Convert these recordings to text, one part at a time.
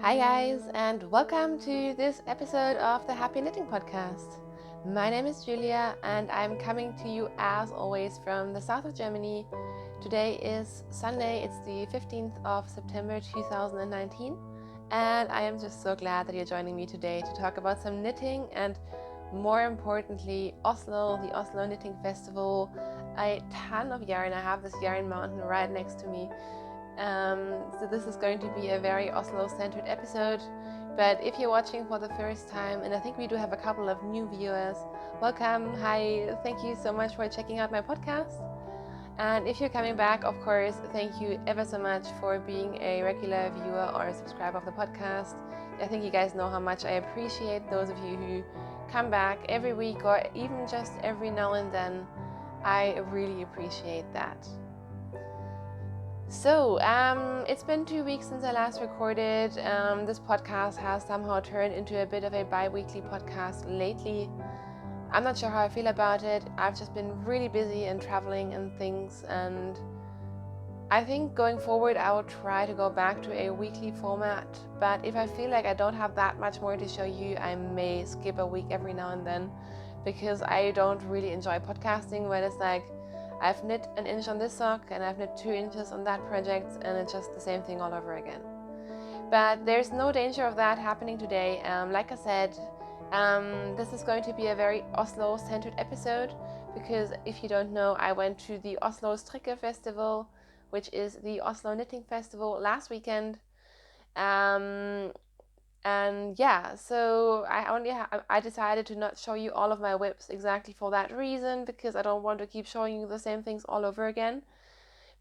Hi guys, and welcome to this episode of the Happy Knitting Podcast. My name is Julia and I'm coming to you as always from the south of Germany. Today is Sunday, it's the 15th of September 2019, and I am just so glad that you're joining me today to talk about some knitting and more importantly Oslo, the Oslo Knitting Festival, a ton of yarn. I have this yarn mountain right next to me. So this is going to be a very Oslo-centered episode, but if you're watching for the first time, and I think we do have a couple of new viewers, welcome, hi, thank you so much for checking out my podcast. And if you're coming back, of course, thank you ever so much for being a regular viewer or a subscriber of the podcast. I think you guys know how much I appreciate those of you who come back every week or even just every now and then. I really appreciate that. So, it's been 2 weeks since I last recorded. This podcast has somehow turned into a bit of a bi-weekly podcast lately. I'm not sure how I feel about it. I've just been really busy and traveling and things, and I think going forward I will try to go back to a weekly format, but if I feel like I don't have that much more to show you, I may skip a week every now and then, because I don't really enjoy podcasting when it's like I've knit an inch on this sock and I've knit 2 inches on that project and it's just the same thing all over again. But there's no danger of that happening today. Like I said, this is going to be a very Oslo-centered episode because if you don't know, I went to the Oslo Strikkefestival, which is the Oslo Knitting Festival, last weekend. And yeah, so I decided to not show you all of my whips exactly for that reason, because I don't want to keep showing you the same things all over again.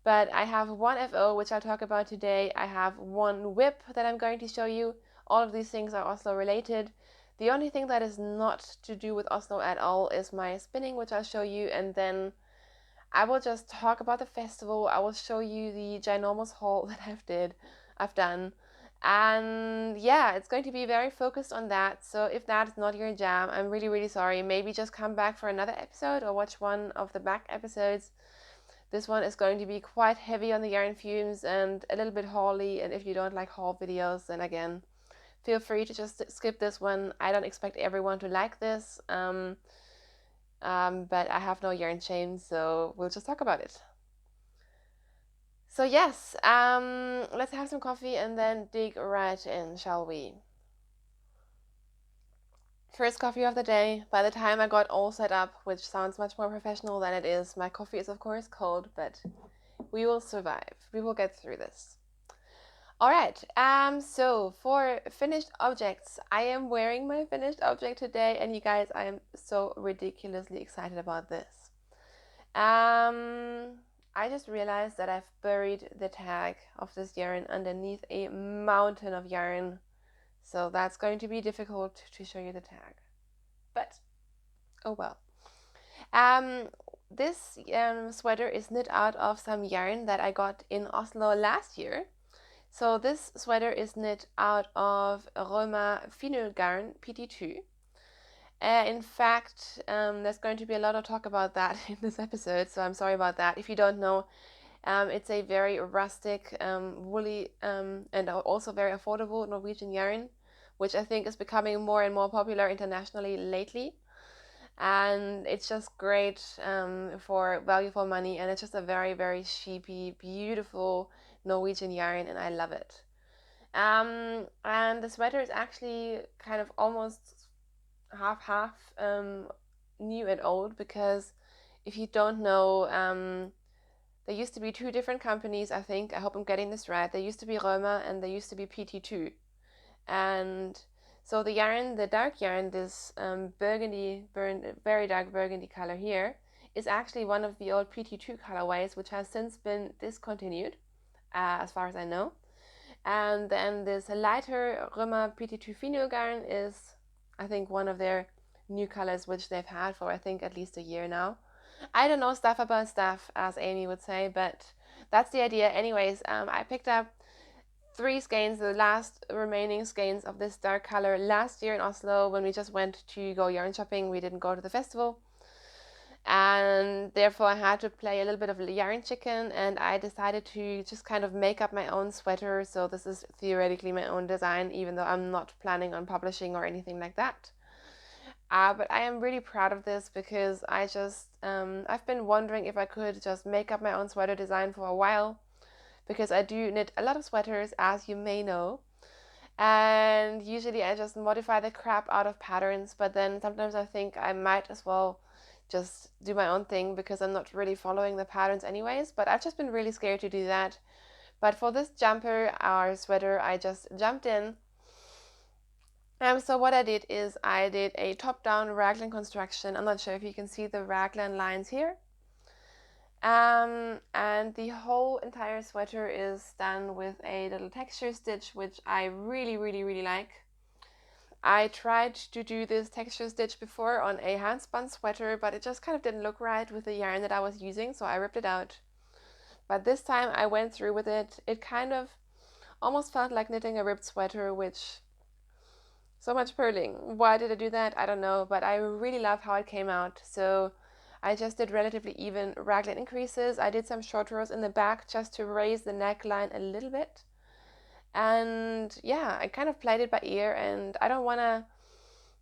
But I have one FO, which I'll talk about today. I have one whip that I'm going to show you. All of these things are Oslo related. The only thing that is not to do with Oslo at all is my spinning, which I'll show you, and then I will just talk about the festival. I will show you the ginormous haul that I've done. And yeah, it's going to be very focused on that. So if that is not your jam, I'm really, really sorry. Maybe just come back for another episode or watch one of the back episodes. This one is going to be quite heavy on the yarn fumes and a little bit hauly. And if you don't like haul videos, then again, feel free to just skip this one. I don't expect everyone to like this. But I have no yarn shame, so we'll just talk about it. So yes, let's have some coffee and then dig right in, shall we? First coffee of the day. By the time I got all set up, which sounds much more professional than it is, my coffee is of course cold, but we will survive. We will get through this. Alright, so for finished objects, I am wearing my finished object today, and you guys, I am so ridiculously excited about this. I just realized that I've buried the tag of this yarn underneath a mountain of yarn, so that's going to be difficult to show you the tag, but oh well. This sweater is knit out of some yarn that I got in Oslo last year. So this sweater is knit out of Roma Finu Garn PT2. In fact, there's going to be a lot of talk about that in this episode, so I'm sorry about that. If you don't know, it's a very rustic, woolly, and also very affordable Norwegian yarn, which I think is becoming more and more popular internationally lately. And it's just great for value for money, and it's just a very, very sheepy, beautiful Norwegian yarn, and I love it. And the sweater is actually kind of almost half new and old, because if you don't know, there used to be 2 different companies, I think. I hope I'm getting this right. There used to be Roma and there used to be PT2. And so the yarn, the dark yarn, this very dark burgundy color here, is actually one of the old PT2 colorways, which has since been discontinued, as far as I know. And then this lighter Roma PT2 Fino yarn is, I think, one of their new colors, which they've had for, I think, at least a year now. I don't know stuff about stuff, as Amy would say, but that's the idea. Anyways, I picked up 3 skeins, the last remaining skeins of this dark color last year in Oslo when we just went to go yarn shopping. We didn't go to the festival. and therefore I had to play a little bit of yarn chicken, and I decided to just kind of make up my own sweater. So this is theoretically my own design, even though I'm not planning on publishing or anything like that. But I am really proud of this because I've been wondering if I could just make up my own sweater design for a while, because I do knit a lot of sweaters, as you may know. And usually I just modify the crap out of patterns, but then sometimes I think I might as well just do my own thing because I'm not really following the patterns anyways. But I've just been really scared to do that. But for this jumper or sweater, I just jumped in. So what I did is I did a top-down raglan construction. I'm not sure if you can see the raglan lines here. And the whole entire sweater is done with a little texture stitch, which I really, really, really like. I tried to do this texture stitch before on a hand-spun sweater, but it just kind of didn't look right with the yarn that I was using, so I ripped it out. But this time I went through with it. It kind of almost felt like knitting a ripped sweater, which... So much purling. Why did I do that? I don't know, but I really love how it came out. So I just did relatively even raglan increases. I did some short rows in the back just to raise the neckline a little bit. And yeah, I kind of played it by ear, and I don't want to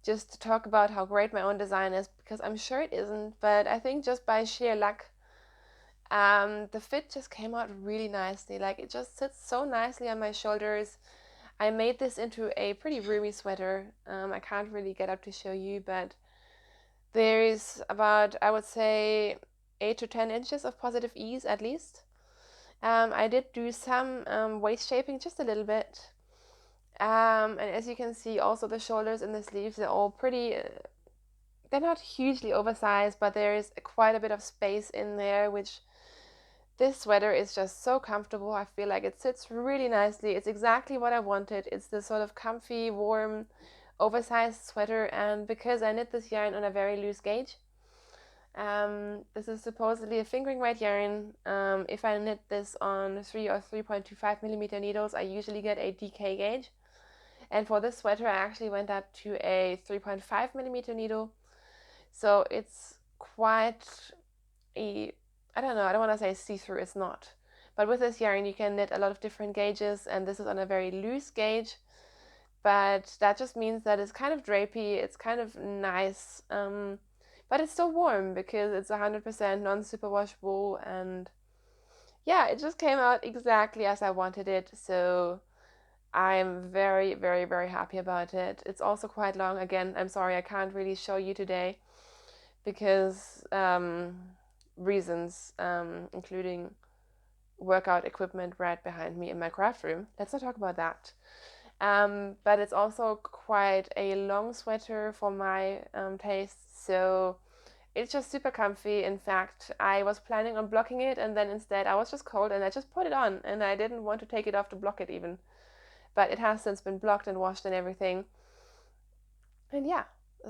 just talk about how great my own design is, because I'm sure it isn't, but I think just by sheer luck, the fit just came out really nicely. Like, it just sits so nicely on my shoulders. I made this into a pretty roomy sweater. I can't really get up to show you, but there's about, I would say, 8 to 10 inches of positive ease at least. I did do some waist shaping, just a little bit. And as you can see, also the shoulders and the sleeves, they're all pretty, they're not hugely oversized, but there is quite a bit of space in there, which this sweater is just so comfortable. I feel like it sits really nicely. It's exactly what I wanted. It's this sort of comfy, warm, oversized sweater, and because I knit this yarn on a very loose gauge, this is supposedly a fingering weight yarn. If I knit this on 3 or 3.25 millimeter needles, I usually get a DK gauge. And for this sweater, I actually went up to a 3.5 millimeter needle. So it's quite a, I don't know, I don't want to say see-through, it's not. But with this yarn, you can knit a lot of different gauges, and this is on a very loose gauge. But that just means that it's kind of drapey, it's kind of nice, but it's still warm because it's 100% non-superwash wool, and yeah, it just came out exactly as I wanted it. So I'm very, very, very happy about it. It's also quite long. Again, I'm sorry I can't really show you today because reasons, including workout equipment right behind me in my craft room. Let's not talk about that. But it's also quite a long sweater for my taste, so it's just super comfy. In fact, I was planning on blocking it, and then instead I was just cold and I just put it on, and I didn't want to take it off to block it even. But it has since been blocked and washed and everything. And yeah,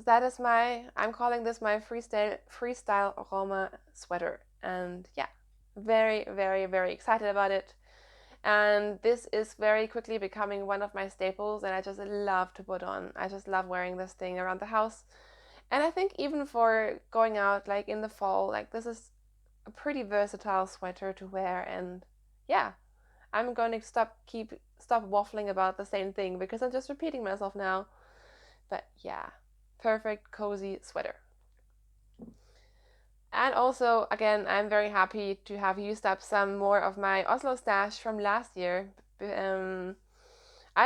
that is I'm calling this my freestyle Roma sweater. And yeah, very, very, very excited about it. And this is very quickly becoming one of my staples, and I just love to put on. I just love wearing this thing around the house. And I think even for going out like in the fall, like this is a pretty versatile sweater to wear. And yeah, I'm going to stop waffling about the same thing because I'm just repeating myself now. But yeah, perfect cozy sweater. And also, again, I'm very happy to have used up some more of my Oslo stash from last year. I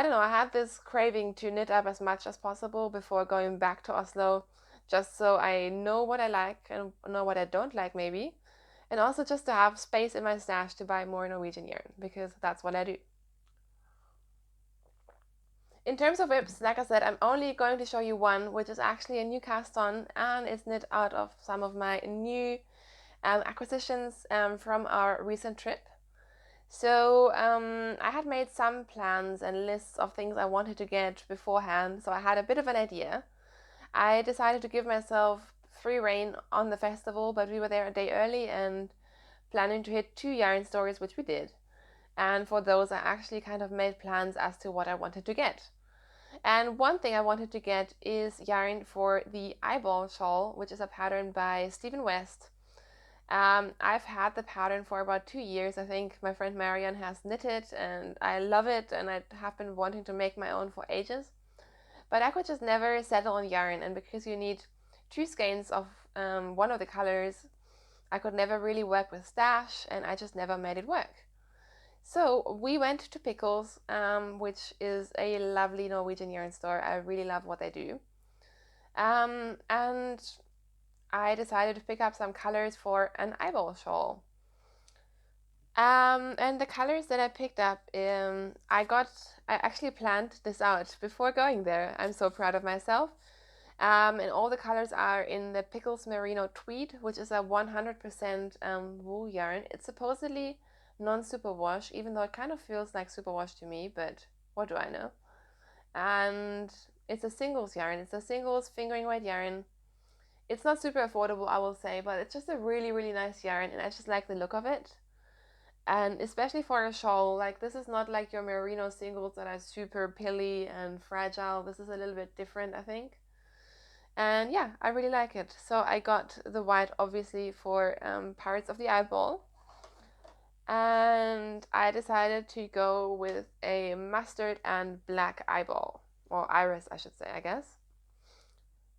don't know, I had this craving to knit up as much as possible before going back to Oslo, just so I know what I like and know what I don't like maybe. And also just to have space in my stash to buy more Norwegian yarn, because that's what I do. In terms of whips, like I said, I'm only going to show you one, which is actually a new cast on, and it's knit out of some of my new acquisitions from our recent trip. So I had made some plans and lists of things I wanted to get beforehand, so I had a bit of an idea. I decided to give myself free rein on the festival, but we were there a day early and planning to hit 2 yarn stores, which we did. And for those, I actually kind of made plans as to what I wanted to get. And one thing I wanted to get is yarn for the eyeball shawl, which is a pattern by Stephen West. I've had the pattern for about 2 years. I think my friend Marion has knit it and I love it, and I have been wanting to make my own for ages. But I could just never settle on yarn, and because you need two skeins of one of the colors, I could never really work with stash, and I just never made it work. So we went to Pickles, which is a lovely Norwegian yarn store. I really love what they do. And I decided to pick up some colors for an eyeball shawl. And the colors that I picked up, I actually planned this out before going there. I'm so proud of myself. And all the colors are in the Pickles Merino Tweed, which is a 100% wool yarn. It's supposedly non-superwash, even though it kind of feels like superwash to me, but what do I know? And it's a singles yarn. It's a singles fingering weight yarn. It's not super affordable, I will say, but it's just a really, really nice yarn, and I just like the look of it. And especially for a shawl, like this is not like your merino singles that are super pilly and fragile. This is a little bit different, I think. And yeah, I really like it. So I got the white, obviously, for parts of the eyeball. And I decided to go with a mustard and black eyeball, or iris, I should say, I guess.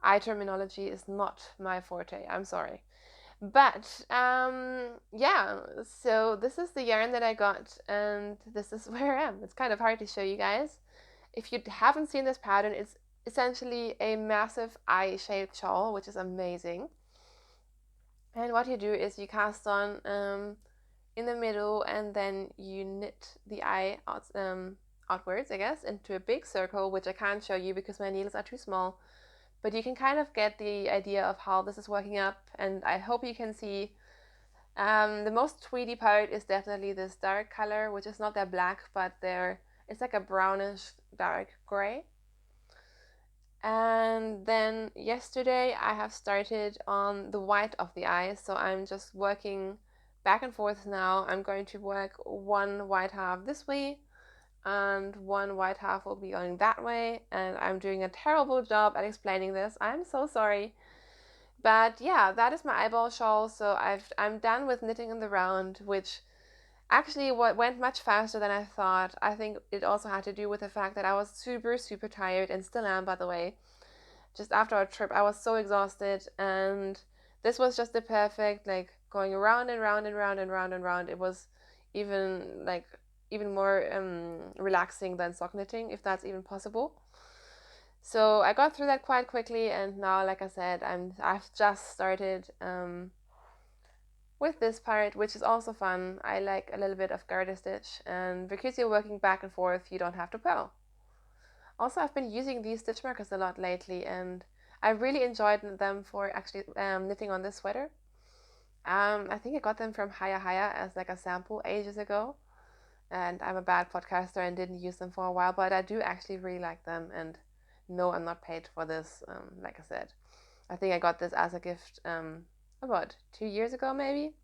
Eye terminology is not my forte, I'm sorry. But yeah, so this is the yarn that I got, and this is where I am. It's kind of hard to show you guys. If you haven't seen this pattern, it's essentially a massive eye-shaped shawl, which is amazing. And what you do is you cast on in the middle, and then you knit the eye outwards, I guess, into a big circle, which I can't show you because my needles are too small. But you can kind of get the idea of how this is working up, and I hope you can see. The most tweedy part is definitely this dark color, which is not that black, but it's like a brownish dark gray. And then yesterday I have started on the white of the eyes, so I'm just working back and forth now. I'm going to work one white half this way, and one white half will be going that way, and I'm doing a terrible job at explaining this. I'm so sorry. But yeah, that is my eyeball shawl. So I'm done with knitting in the round, which actually went much faster than I thought. I think it also had to do with the fact that I was super, super tired, and still am, by the way. Just after our trip, I was so exhausted, and this was just the perfect, like, going around and round and round and round and round. It was even more relaxing than sock knitting, if that's even possible. So I got through that quite quickly, and now, like I said, I've just started with this part, which is also fun. I like a little bit of garter stitch, and because you're working back and forth, you don't have to purl. Also, I've been using these stitch markers a lot lately, and I really enjoyed them for actually knitting on this sweater. I think I got them from Haya Haya as like a sample ages ago, and I'm a bad podcaster and didn't use them for a while, but I do actually really like them, and no, I'm not paid for this. Like I said, I think I got this as a gift about 2 years ago, maybe.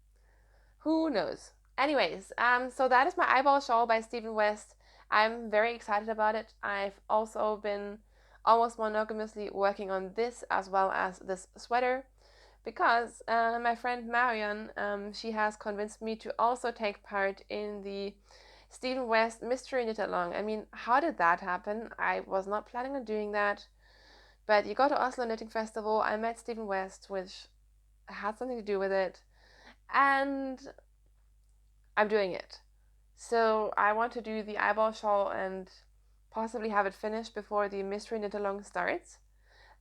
Who knows? Anyways, so that is my eyeball shawl by Stephen West. I'm very excited about it. I've also been almost monogamously working on this as well as this sweater, because my friend Marion, she has convinced me to also take part in the Stephen West Mystery Knit Along. I mean, how did that happen? I was not planning on doing that, but you go to Oslo Knitting Festival, I met Stephen West, which had something to do with it, and I'm doing it. So I want to do the eyeball shawl and possibly have it finished before the Mystery Knit Along starts.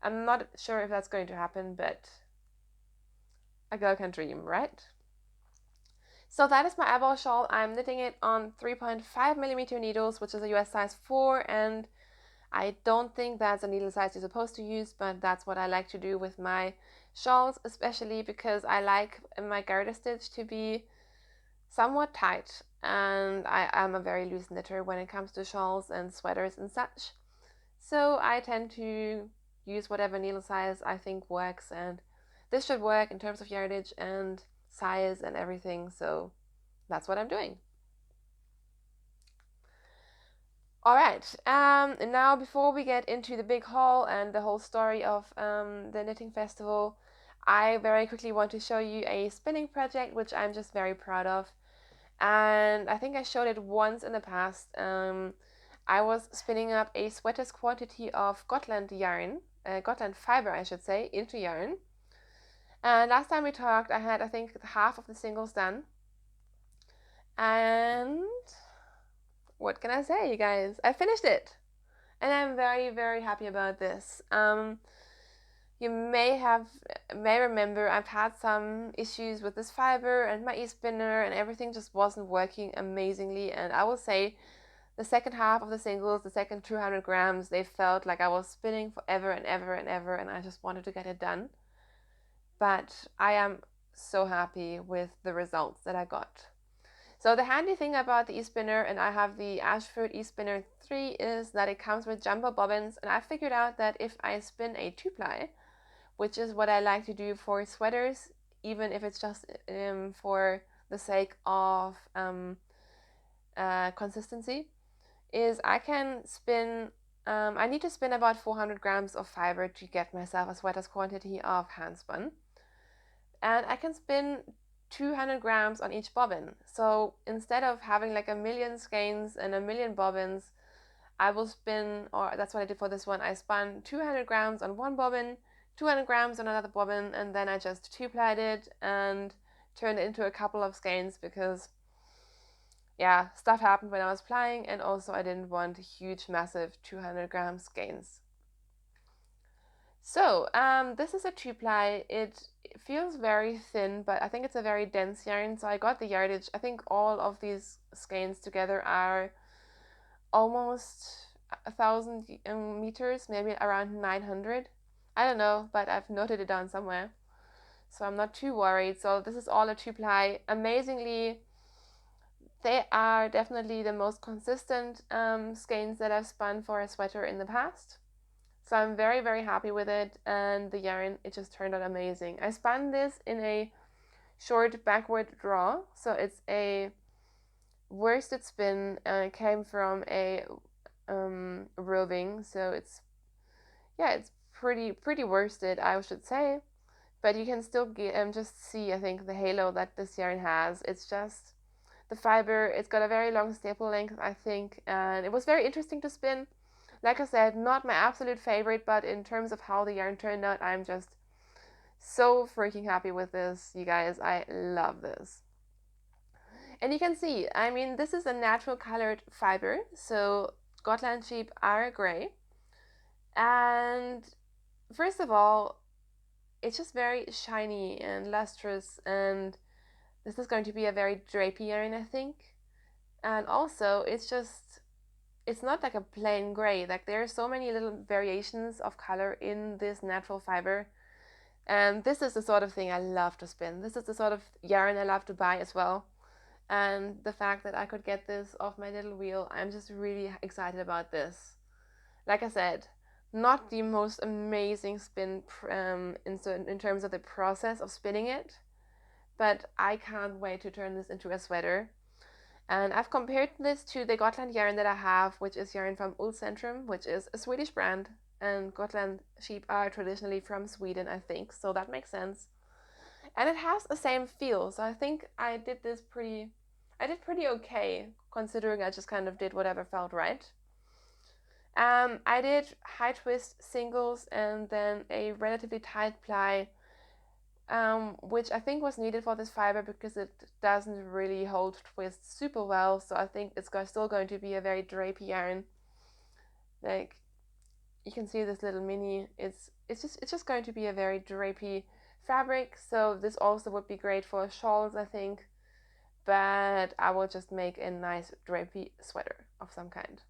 I'm not sure if that's going to happen, but a girl can dream, right? So that is my eyeball shawl. I'm knitting it on 3.5mm needles, which is a US size 4, and I don't think that's a needle size you're supposed to use, but that's what I like to do with my shawls, especially because I like my garter stitch to be somewhat tight, and I am a very loose knitter when it comes to shawls and sweaters and such. So I tend to use whatever needle size I think works, and this should work in terms of yardage and size and everything, so that's what I'm doing. All right. And now before we get into the big haul and the whole story of the knitting festival, I very quickly want to show you a spinning project which I'm just very proud of. And I think I showed it once in the past. I was spinning up a sweater's quantity of Gotland yarn, Gotland fiber, I should say, into yarn. And last time we talked, I had, I think, half of the singles done. And what can I say, you guys? I finished it. And I'm very, very happy about this. You may remember I've had some issues with this fiber and my e-spinner, and everything just wasn't working amazingly. And I will say the second half of the singles, the second 200 grams, they felt like I was spinning forever and ever and ever, and I just wanted to get it done. But I am so happy with the results that I got. So the handy thing about the e-spinner, and I have the Ashford e-spinner 3, is that it comes with jumbo bobbins, and I figured out that if I spin a 2-ply, which is what I like to do for sweaters, even if it's just for the sake of consistency, is I can spin, I need to spin about 400 grams of fiber to get myself a sweater's quantity of hand spun. And I can spin 200 grams on each bobbin. So instead of having like a million skeins and a million bobbins, I will spin, or that's what I did for this one. I spun 200 grams on one bobbin, 200 grams on another bobbin, and then I just 2-plied it and turned it into a couple of skeins because, yeah, stuff happened when I was plying, and also I didn't want huge, massive 200 gram skeins. So this is a 2-ply. It feels very thin, but I think it's a very dense yarn. So I got the yardage. I think all of these skeins together are almost 1,000 meters, maybe around 900. I don't know, but I've noted it down somewhere. So I'm not too worried. So this is all a 2-ply. Amazingly, they are definitely the most consistent skeins that I've spun for a sweater in the past. So I'm very, very happy with it, and the yarn, it just turned out amazing. I spun this in a short backward draw, so it's a worsted spin, and it came from a roving, so it's, yeah, it's pretty worsted, I should say, but you can still get just see, I think, the halo that this yarn has. It's just the fiber, it's got a very long staple length, I think, and it was very interesting to spin. Like I said, not my absolute favorite, but in terms of how the yarn turned out, I'm just so freaking happy with this, you guys. I love this. And you can see, I mean, this is a natural colored fiber, so Gotland sheep are gray. And first of all, it's just very shiny and lustrous, and this is going to be a very drapey yarn, I think. And also, it's not like a plain gray. Like, there are so many little variations of color in this natural fiber. And this is the sort of thing I love to spin. This is the sort of yarn I love to buy as well. And the fact that I could get this off my little wheel, I'm just really excited about this. Like I said, not the most amazing spin in terms of the process of spinning it, but I can't wait to turn this into a sweater. And I've compared this to the Gotland yarn that I have, which is yarn from Ullcentrum, which is a Swedish brand. And Gotland sheep are traditionally from Sweden, I think, so that makes sense. And it has the same feel, so I think I did pretty okay, considering I just kind of did whatever felt right. I did high twist singles and then a relatively tight ply, which I think was needed for this fiber because it doesn't really hold twist super well. So I think it's still going to be a very drapey yarn. Like, you can see this little mini. It's just going to be a very drapey fabric. So this also would be great for shawls, I think. But I will just make a nice drapey sweater of some kind.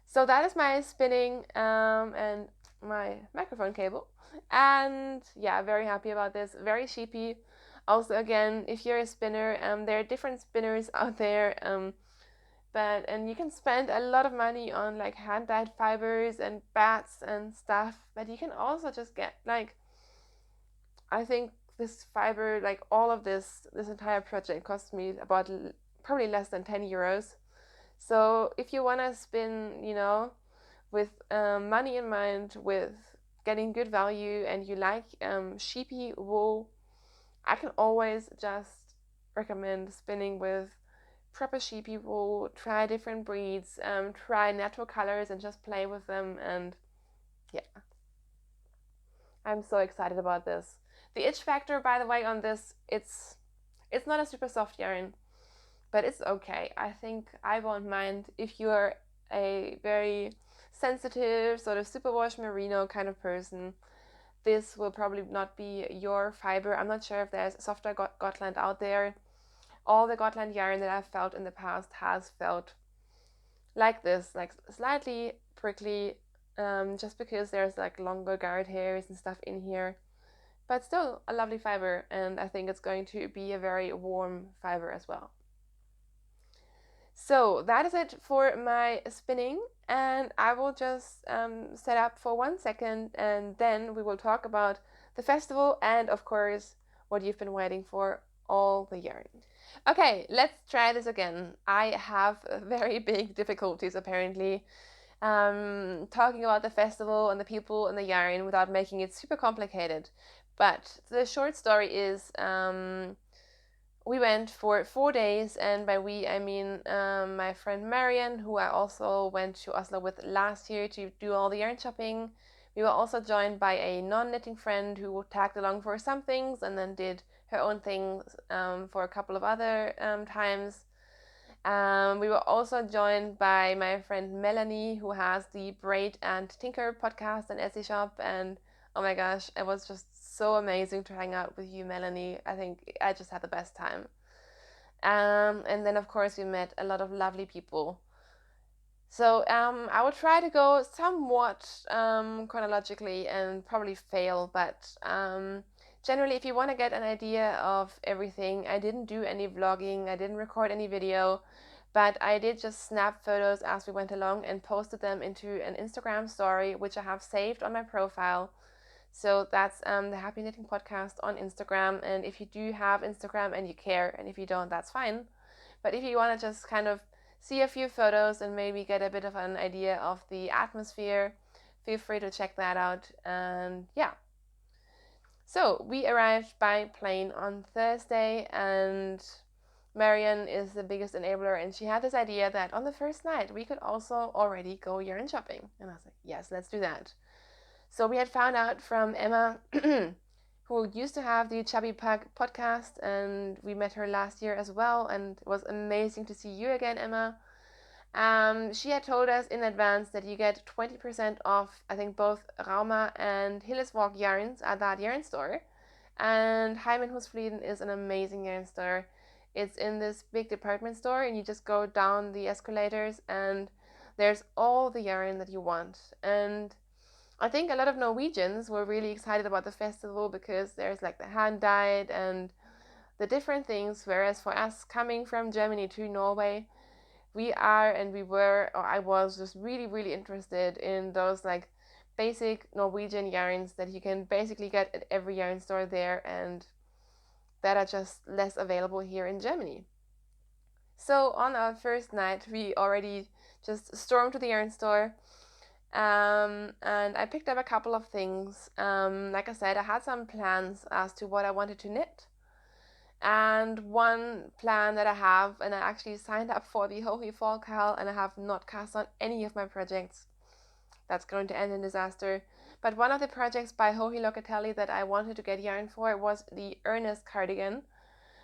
So that is my spinning and my microphone cable. And yeah, very happy about this. Very sheepy. Also, again, if you're a spinner, there are different spinners out there. And you can spend a lot of money on like hand-dyed fibers and bats and stuff. But you can also just get like, I think this fiber, like all of this entire project cost me about probably less than 10 euros. So if you want to spin, with money in mind, with getting good value, and you like sheepy wool, I can always just recommend spinning with proper sheepy wool. Try different breeds, try natural colors, and just play with them. And yeah, I'm so excited about this. The itch factor, by the way, on this, it's not a super soft yarn, but it's okay. I think I won't mind if you're a very sensitive, sort of superwash merino kind of person. This will probably not be your fiber. I'm not sure if there's softer Gotland out there. All the Gotland yarn that I've felt in the past has felt like this, like slightly prickly, just because there's like longer guard hairs and stuff in here. But still a lovely fiber, and I think it's going to be a very warm fiber as well. So that is it for my spinning, and I will just set up for 1 second, and then we will talk about the festival and, of course, what you've been waiting for, all the yarn. Okay, let's try this again. I have very big difficulties apparently talking about the festival and the people and the yarn without making it super complicated. But the short story is we went for 4 days, and by we I mean my friend Marian, who I also went to Oslo with last year to do all the yarn shopping. We were also joined by a non-knitting friend who tagged along for some things and then did her own thing for a couple of other times. We were also joined by my friend Melanie, who has the Braid and Tinker podcast and Etsy shop. And oh my gosh, it was just so amazing to hang out with you, Melanie. I think I just had the best time. And then, of course, we met a lot of lovely people. So I will try to go somewhat chronologically and probably fail, but generally, if you want to get an idea of everything, I didn't do any vlogging, I didn't record any video, but I did just snap photos as we went along and posted them into an Instagram story, which I have saved on my profile. So that's the Happy Knitting Podcast on Instagram. And if you do have Instagram and you care, and if you don't, that's fine. But if you want to just kind of see a few photos and maybe get a bit of an idea of the atmosphere, feel free to check that out. And yeah. So we arrived by plane on Thursday, and Marian is the biggest enabler, and she had this idea that on the first night we could also already go yarn shopping. And I was like, yes, let's do that. So we had found out from Emma, who used to have the Chubby Pug podcast, and we met her last year as well, and it was amazing to see you again, Emma. She had told us in advance that you get 20% off, I think, both Rauma and Hilleswalk yarns at that yarn store. And Heimenhusfrieden is an amazing yarn store. It's in this big department store, and you just go down the escalators, and there's all the yarn that you want. And I think a lot of Norwegians were really excited about the festival because there's like the hand dyed and the different things, whereas for us coming from Germany to Norway, I was just really, really interested in those like basic Norwegian yarns that you can basically get at every yarn store there and that are just less available here in Germany. So on our first night, we already just stormed to the yarn store, and I picked up a couple of things. Like I said, I had some plans as to what I wanted to knit. And one plan that I have, and I actually signed up for the Hohi Fall Cal, and I have not cast on any of my projects. That's going to end in disaster. But one of the projects by Hohi Locatelli that I wanted to get yarn for was the Earnest Cardigan,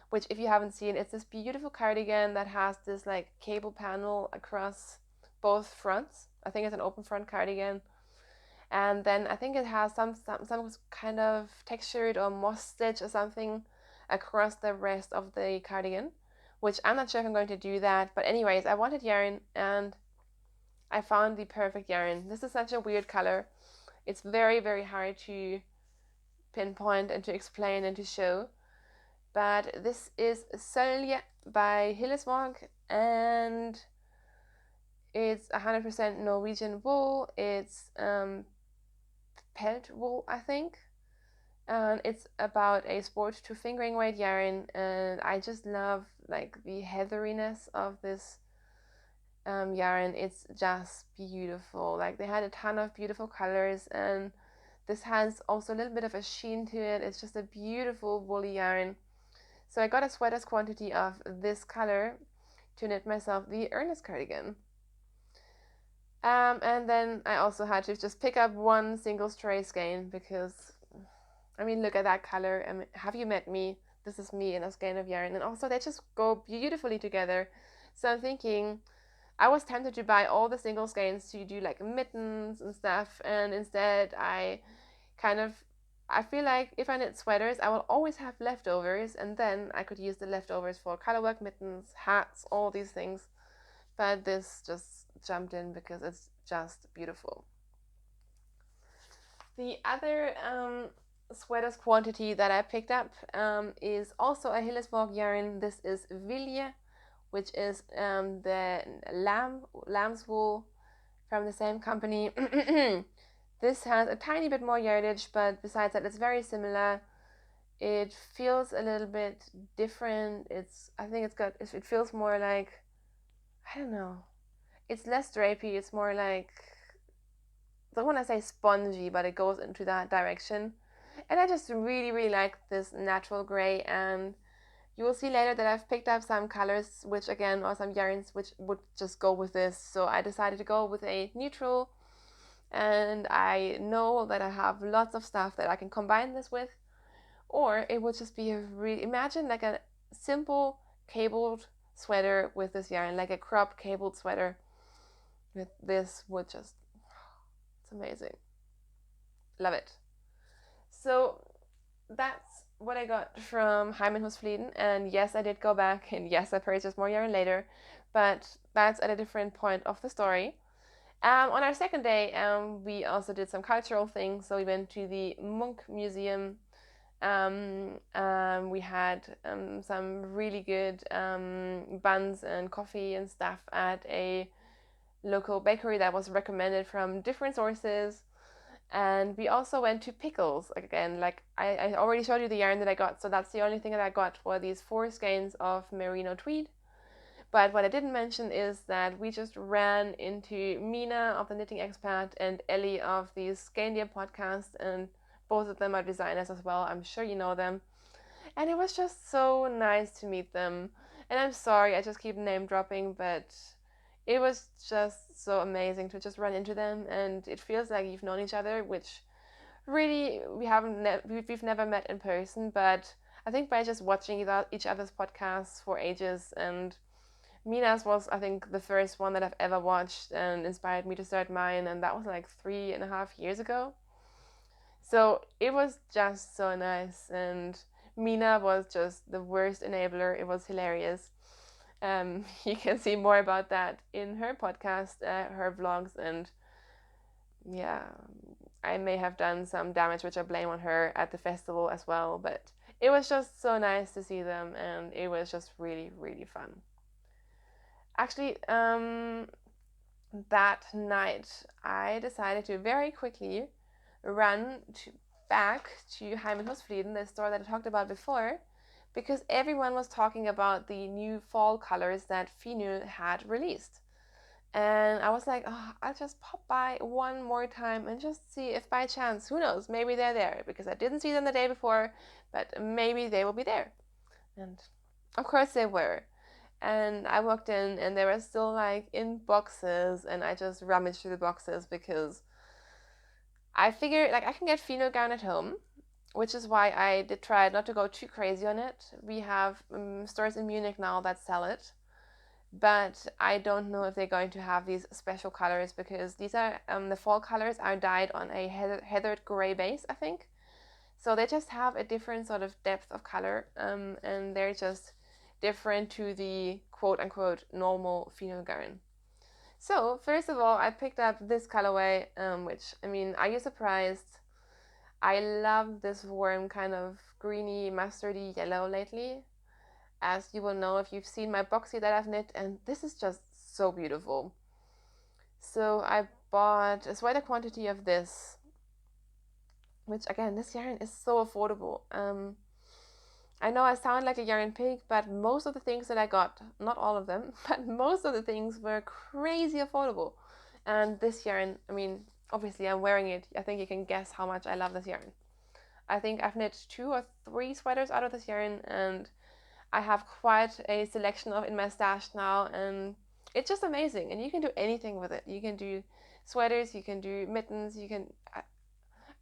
which, if you haven't seen, it's this beautiful cardigan that has this like cable panel across both fronts. I think it's an open front cardigan. And then I think it has some kind of textured or moss stitch or something across the rest of the cardigan, which I'm not sure if I'm going to do that. But anyways, I wanted yarn and I found the perfect yarn. This is such a weird color. It's very, very hard to pinpoint and to explain and to show. But this is Sølje by Hillesvåg, and it's 100% Norwegian wool. It's pelt wool, I think. And it's about a sport to fingering weight yarn, and I just love like the heatheriness of this yarn. It's just beautiful. Like they had a ton of beautiful colors, and this has also a little bit of a sheen to it. It's just a beautiful woolly yarn. So I got a sweater's quantity of this color to knit myself the Earnest Cardigan. And then I also had to just pick up one single stray skein because, I mean, look at that color. I mean, have you met me? This is me in a skein of yarn. And also they just go beautifully together. So I'm thinking, I was tempted to buy all the single skeins to do like mittens and stuff. And instead I feel like if I knit sweaters, I will always have leftovers. And then I could use the leftovers for colorwork mittens, hats, all these things. But this just jumped in because it's just beautiful. The other sweaters quantity that I picked up is also a Hillesborg yarn. This is Vilje, which is the lamb's wool from the same company. This has a tiny bit more yardage, but besides that, it's very similar. It feels a little bit different. It feels more like, I don't know. It's less drapey. It's more like, I don't want to say spongy, but it goes into that direction. And I just really, really like this natural gray. And you will see later that I've picked up some colors, which again are some yarns which would just go with this. So I decided to go with a neutral. And I know that I have lots of stuff that I can combine this with. Or it would just be imagine like a simple cabled sweater with this yarn, like a crop cabled sweater. With this would just, it's amazing. Love it. So that's what I got from Heimenhusflieden. And yes, I did go back, and yes, I purchased more yarn later, but that's at a different point of the story. On our second day, we also did some cultural things. So we went to the Munch Museum. We had some really good buns and coffee and stuff at a local bakery that was recommended from different sources. And we also went to Pickles again. Like I already showed you the yarn that I got, so that's the only thing that I got for these 4 skeins of merino tweed. But what I didn't mention is that we just ran into Mina of the Knitting Expat and Ellie of the Scandia podcast, and both of them are designers as well. I'm sure you know them. And it was just so nice to meet them. And I'm sorry, I just keep name dropping, but it was just so amazing to just run into them, and it feels like you've known each other, which really we've never met in person, but I think by just watching each other's podcasts for ages. And Mina's was, I think, the first one that I've ever watched and inspired me to start mine, and that was like 3.5 years ago. So it was just so nice, and Mina was just the worst enabler. It was hilarious. You can see more about that in her podcast, her vlogs, and yeah, I may have done some damage, which I blame on her at the festival as well, but it was just so nice to see them, and it was just really, really fun. Actually, that night I decided to very quickly run back to Heimenhusflieden, the store that I talked about before, because everyone was talking about the new fall colors that Finul had released. And I was like, oh, I'll just pop by one more time and just see if by chance, who knows, maybe they're there, because I didn't see them the day before, but maybe they will be there. And of course they were. And I walked in and they were still like in boxes, and I just rummaged through the boxes because I figured like I can get Fino gown at home, which is why I did try not to go too crazy on it. We have stores in Munich now that sell it, but I don't know if they're going to have these special colors, because these are the fall colors are dyed on a heathered gray base, I think. So they just have a different sort of depth of color, and they're just different to the quote-unquote normal Fino garn. So first of all, I picked up this colorway, which, I mean, are you surprised? I love this warm kind of greeny mustardy yellow lately, as you will know if you've seen my boxy that I've knit, and this is just so beautiful. So I bought a sweater quantity of this, which again, this yarn is so affordable. I know I sound like a yarn pig, but most of the things that I got, not all of them, but most of the things were crazy affordable. And this yarn, I mean, obviously I'm wearing it. I think you can guess how much I love this yarn. I think I've knit 2 or 3 sweaters out of this yarn, and I have quite a selection of in my stash now, and it's just amazing. And you can do anything with it. You can do sweaters, you can do mittens, you can.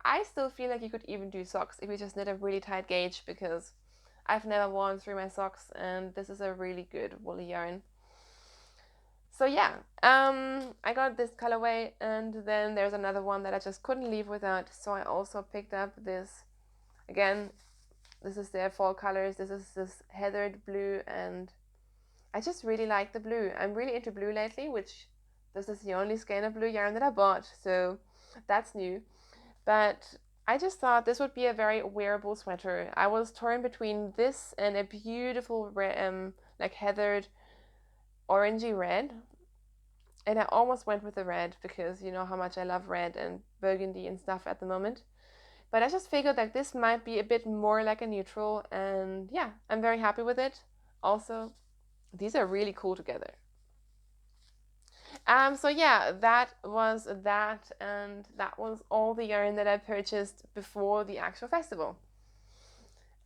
I still feel like you could even do socks if you just knit a really tight gauge, because I've never worn through my socks, and this is a really good woolly yarn. So yeah, I got this colorway, and then there's another one that I just couldn't leave without. So I also picked up this. Again, this is their fall colors. This is this heathered blue, and I just really like the blue. I'm really into blue lately, which this is the only skein of blue yarn that I bought, so that's new. But I just thought this would be a very wearable sweater. I was torn between this and a beautiful red, like heathered orangey red. And I almost went with the red because you know how much I love red and burgundy and stuff at the moment. But I just figured that this might be a bit more like a neutral, and yeah, I'm very happy with it. Also, these are really cool together. So yeah, that was that, and that was all the yarn that I purchased before the actual festival.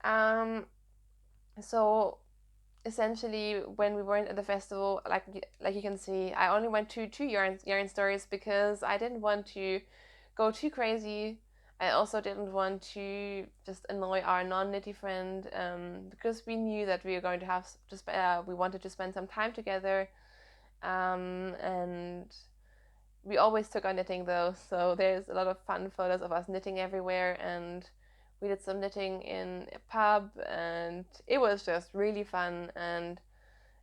Um, so essentially, when we weren't at the festival, like you can see, I only went to 2 yarn stores because I didn't want to go too crazy. I also didn't want to just annoy our non-knitty friend, because we knew that we were going to have we wanted to spend some time together, and we always took our knitting though, so there's a lot of fun photos of us knitting everywhere, and we did some knitting in a pub, and it was just really fun. And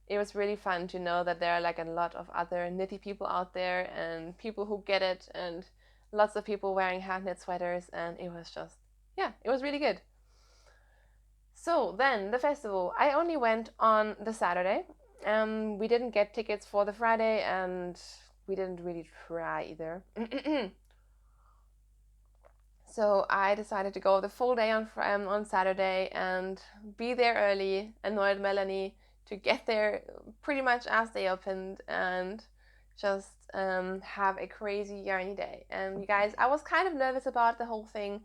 it was really fun to know that there are like a lot of other knitty people out there, and people who get it, and lots of people wearing hand knit sweaters, and it was just, yeah, it was really good. So then the festival, I only went on the Saturday. We didn't get tickets for the Friday, and we didn't really try either. So I decided to go the full day on Saturday and be there early, annoyed Melanie to get there pretty much as they opened, and just have a crazy yarny day. And you guys, I was kind of nervous about the whole thing.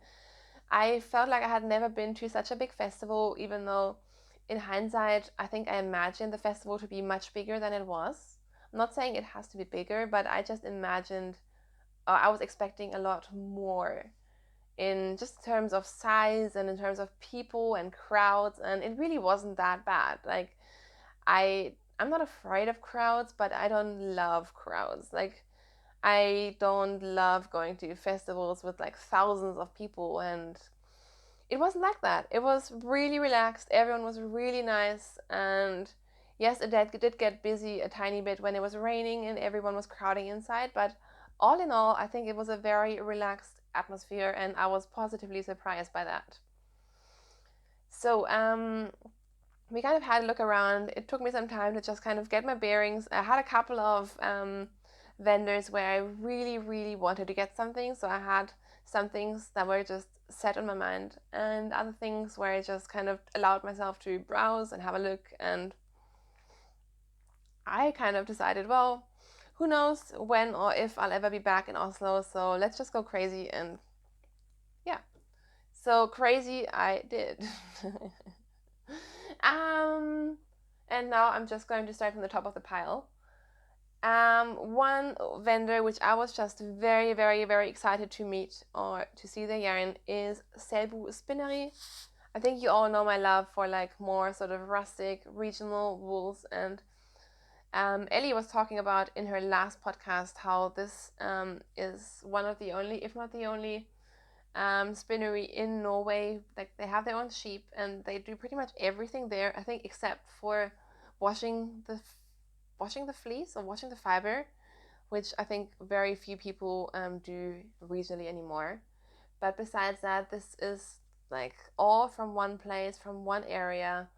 I felt like I had never been to such a big festival, even though in hindsight, I think I imagined the festival to be much bigger than it was. I'm not saying it has to be bigger, but I just imagined, I was expecting a lot more in just terms of size and in terms of people and crowds, and it really wasn't that bad. Like I'm not afraid of crowds, but I don't love crowds. Like I don't love going to festivals with like thousands of people, and it wasn't like that. It was really relaxed. Everyone was really nice, and yes, it did get busy a tiny bit when it was raining and everyone was crowding inside, but all in all, I think it was a very relaxed atmosphere, and I was positively surprised by that. So, we kind of had a look around. It took me some time to just kind of get my bearings. I had a couple of vendors where I really, really wanted to get something. So I had some things that were just set on my mind, and other things where I just kind of allowed myself to browse and have a look. And I kind of decided, well, who knows when or if I'll ever be back in Oslo. So let's just go crazy. And yeah, so crazy I did. And now I'm just going to start from the top of the pile. One vendor which I was just very, very, very excited to meet or to see the yarn is Selbu Spinnery. I think you all know my love for like more sort of rustic regional wools, and Ellie was talking about in her last podcast how this is one of the only, if not the only, spinnery in Norway. Like they have their own sheep, and they do pretty much everything there, I think, except for washing the fleece or washing the fiber, which I think very few people do regionally anymore. But besides that, this is like all from one place, from one area.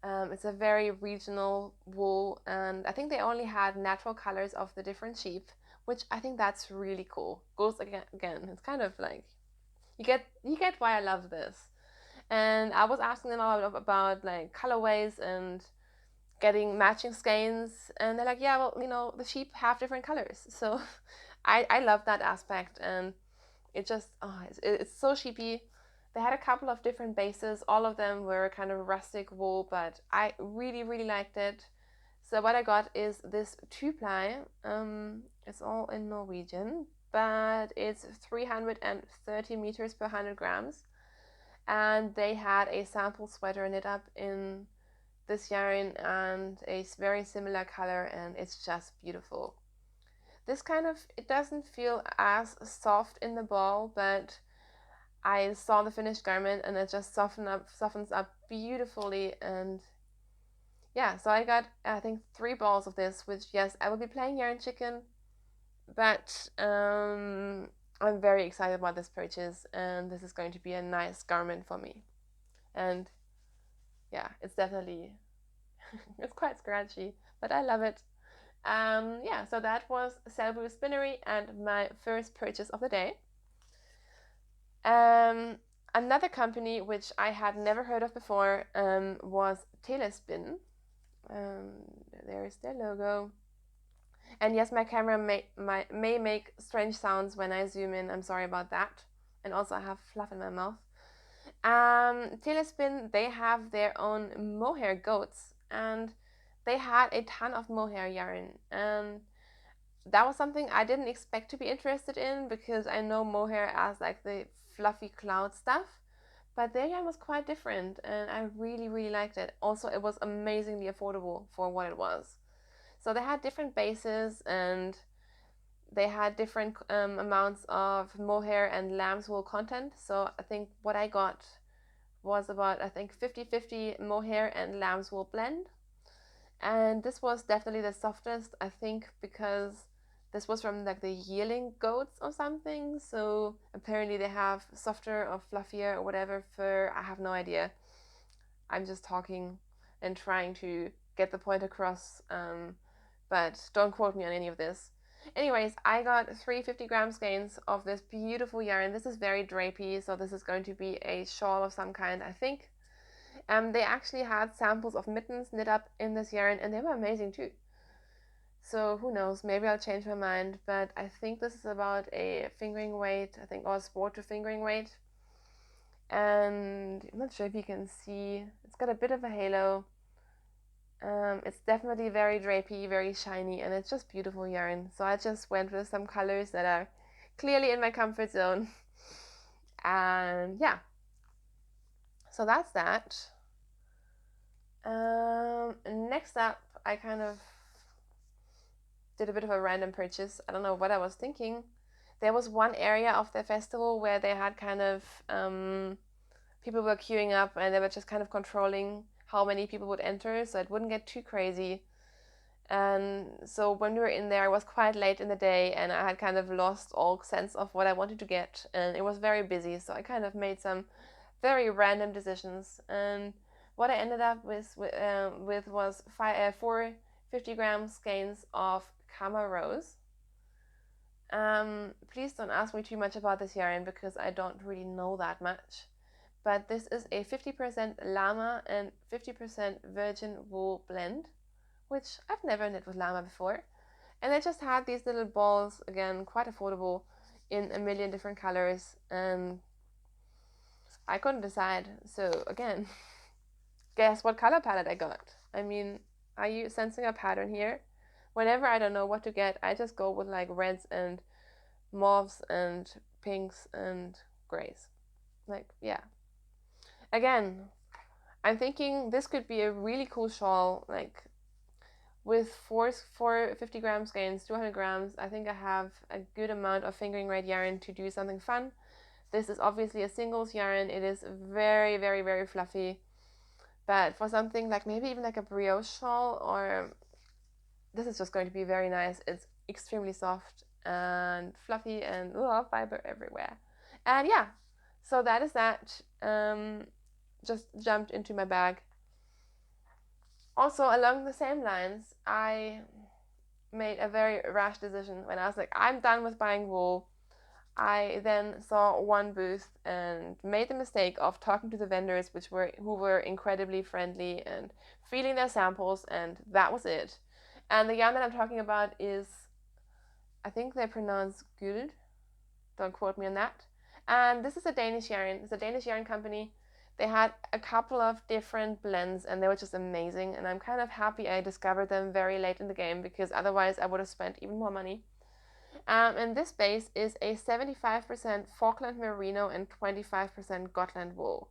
It's a very regional wool, and I think they only had natural colors of the different sheep, which I think that's really cool. Goes again, it's kind of like you get why I love this. And I was asking them about like colorways and getting matching skeins, and they're like, yeah, well, you know, the sheep have different colors. So I love that aspect, and it just, it's so sheepy. They had a couple of different bases. All of them were kind of rustic wool, but I really, really liked it. So what I got is this 2-ply. It's all in Norwegian, but it's 330 meters per 100 grams. And they had a sample sweater knit up in this yarn and a very similar color, and it's just beautiful. This kind of, it doesn't feel as soft in the ball, but I saw the finished garment and it just softens up beautifully. And yeah, so I got, I think, 3 balls of this, which, yes, I will be playing Yarn Chicken, but I'm very excited about this purchase, and this is going to be a nice garment for me. And yeah, it's definitely, it's quite scratchy, but I love it. Yeah, so that was Selbu Spinnery and my first purchase of the day. Another company which I had never heard of before was Telespin. There's their logo. And yes, my camera may make strange sounds when I zoom in. I'm sorry about that. And also I have fluff in my mouth. Telespin, they have their own mohair goats, and they had a ton of mohair yarn. And that was something I didn't expect to be interested in, because I know mohair as like the fluffy cloud stuff. But their yarn was quite different, and I really, really liked it. Also, it was amazingly affordable for what it was. So they had different bases, and they had different amounts of mohair and lamb's wool content. So I think what I got was about, I think, 50-50 mohair and lamb's wool blend. And this was definitely the softest, I think, because this was from like the yearling goats or something. So apparently they have softer or fluffier or whatever fur. I have no idea. I'm just talking and trying to get the point across, but don't quote me on any of this. Anyways, I got 350-gram skeins of this beautiful yarn. This is very drapey, so this is going to be a shawl of some kind, I think. They actually had samples of mittens knit up in this yarn, and they were amazing too. So who knows, maybe I'll change my mind, but I think this is about a fingering weight, I think, or sport to fingering weight. And I'm not sure if you can see, it's got a bit of a halo. It's definitely very drapey, very shiny, and it's just beautiful yarn. So I just went with some colors that are clearly in my comfort zone. And yeah, so that's that. Next up, I kind of did a bit of a random purchase. I don't know what I was thinking. There was one area of the festival where they had kind of people were queuing up, and they were just kind of controlling how many people would enter so it wouldn't get too crazy. And so when we were in there, it was quite late in the day, and I had kind of lost all sense of what I wanted to get, and it was very busy, so I kind of made some very random decisions. And what I ended up with was 4 50-gram skeins of Kama Rose. Please don't ask me too much about this yarn, because I don't really know that much. But this is a 50% llama and 50% virgin wool blend, which I've never knit with llama before. And I just had these little balls, again, quite affordable, in a million different colors, and I couldn't decide. So again, guess what color palette I got? I mean, are you sensing a pattern here? Whenever I don't know what to get, I just go with like reds and mauves and pinks and grays. Like, yeah. Again, I'm thinking this could be a really cool shawl, like with four 50-gram skeins, 200 grams. I think I have a good amount of fingering weight yarn to do something fun. This is obviously a singles yarn. It is very, very, very fluffy. But for something like maybe even like a brioche shawl, or this is just going to be very nice. It's extremely soft and fluffy and fiber everywhere. And yeah, so that is that. Just jumped into my bag. Also, along the same lines, I made a very rash decision when I was like, I'm done with buying wool. I then saw one booth and made the mistake of talking to the vendors, who were incredibly friendly and feeling their samples, and that was it. And the yarn that I'm talking about is, I think they pronounce Guld. Don't quote me on that. And this is a Danish yarn. It's a Danish yarn company. They had a couple of different blends and they were just amazing. And I'm kind of happy I discovered them very late in the game, because otherwise I would have spent even more money. And this base is a 75% Falkland Merino and 25% Gotland wool.